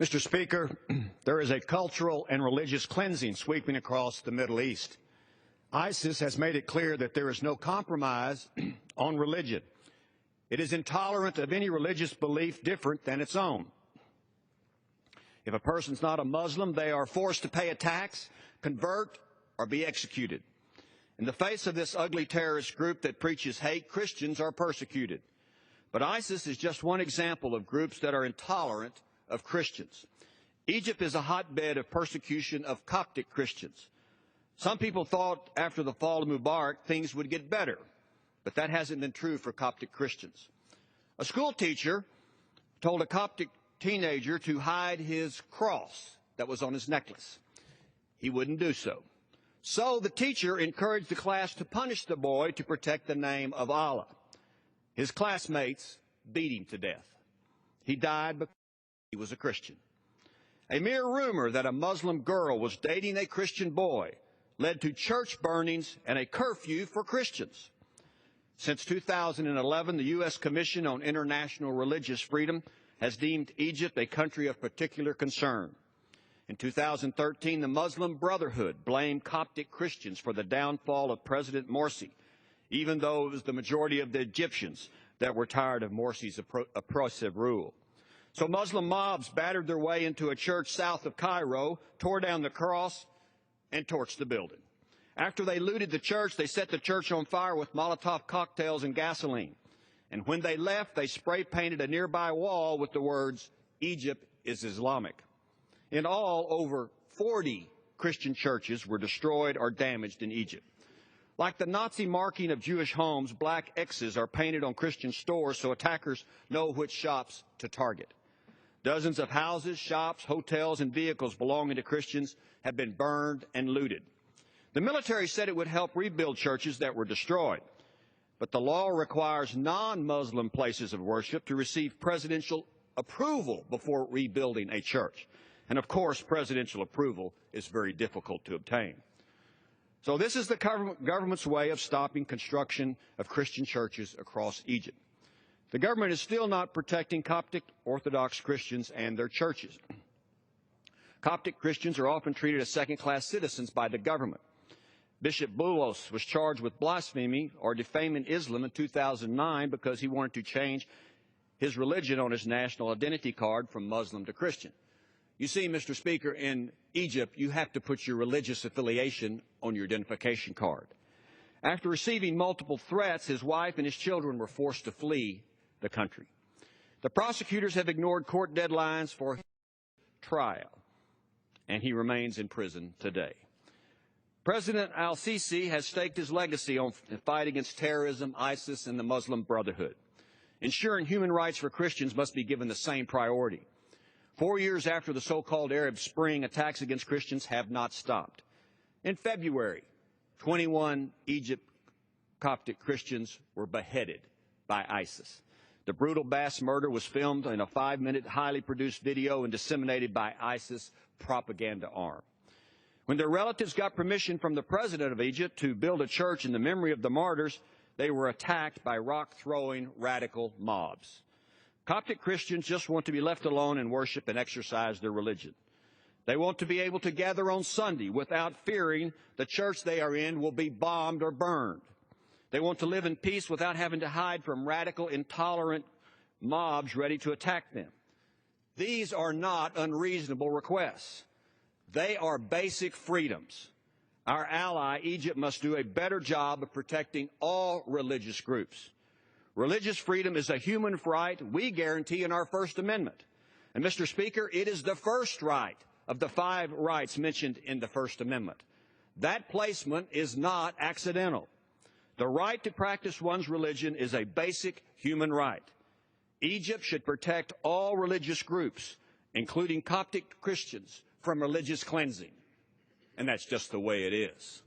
Mr. Speaker, there is a cultural and religious cleansing sweeping across the Middle East. ISIS has made it clear that there is no compromise on religion. It is intolerant of any religious belief different than its own. If a person's not a Muslim, they are forced to pay a tax, convert, or be executed. In the face of this ugly terrorist group that preaches hate, Christians are persecuted. But ISIS is just one example of groups that are intolerant of Christians. Egypt is a hotbed of persecution of Coptic Christians. Some people thought after the fall of Mubarak things would get better, but that hasn't been true for Coptic Christians. A school teacher told a Coptic teenager to hide his cross that was on his necklace. He wouldn't do so. So the teacher encouraged the class to punish the boy to protect the name of Allah. His classmates beat him to death. He died because he was a Christian. A mere rumor that a Muslim girl was dating a Christian boy led to church burnings and a curfew for Christians. Since 2011, the U.S. Commission on International Religious Freedom has deemed Egypt a country of particular concern. In 2013, the Muslim Brotherhood blamed Coptic Christians for the downfall of President Morsi, even though it was the majority of the Egyptians that were tired of Morsi's oppressive rule. So Muslim mobs battered their way into a church south of Cairo, tore down the cross, and torched the building. After they looted the church, they set the church on fire with Molotov cocktails and gasoline. And when they left, they spray-painted a nearby wall with the words, "Egypt is Islamic." In all, over 40 Christian churches were destroyed or damaged in Egypt. Like the Nazi marking of Jewish homes, black X's are painted on Christian stores so attackers know which shops to target. Dozens of houses, shops, hotels, and vehicles belonging to Christians have been burned and looted. The military said it would help rebuild churches that were destroyed, but the law requires non-Muslim places of worship to receive presidential approval before rebuilding a church. And of course, presidential approval is very difficult to obtain. So this is the government's way of stopping construction of Christian churches across Egypt. The government is still not protecting Coptic Orthodox Christians and their churches. Coptic Christians are often treated as second-class citizens by the government. Bishop Boulos was charged with blasphemy or defaming Islam in 2009 because he wanted to change his religion on his national identity card from Muslim to Christian. You see, Mr. Speaker, in Egypt, you have to put your religious affiliation on your identification card. After receiving multiple threats, his wife and his children were forced to flee the country. The prosecutors have ignored court deadlines for his trial, and he remains in prison today. President al-Sisi has staked his legacy on the fight against terrorism, ISIS, and the Muslim Brotherhood. Ensuring human rights for Christians must be given the same priority. 4 years after the so-called Arab Spring, attacks against Christians have not stopped. In February, 21 Egypt Coptic Christians were beheaded by ISIS. The brutal mass murder was filmed in a 5-minute, highly produced video and disseminated by ISIS propaganda arm. When their relatives got permission from the president of Egypt to build a church in the memory of the martyrs, they were attacked by rock-throwing radical mobs. Coptic Christians just want to be left alone and worship and exercise their religion. They want to be able to gather on Sunday without fearing the church they are in will be bombed or burned. They want to live in peace without having to hide from radical, intolerant mobs ready to attack them. These are not unreasonable requests. They are basic freedoms. Our ally, Egypt, must do a better job of protecting all religious groups. Religious freedom is a human right we guarantee in our First Amendment. And, Mr. Speaker, it is the first right of the 5 rights mentioned in the First Amendment. That placement is not accidental. The right to practice one's religion is a basic human right. Egypt should protect all religious groups, including Coptic Christians, from religious cleansing. And that's just the way it is.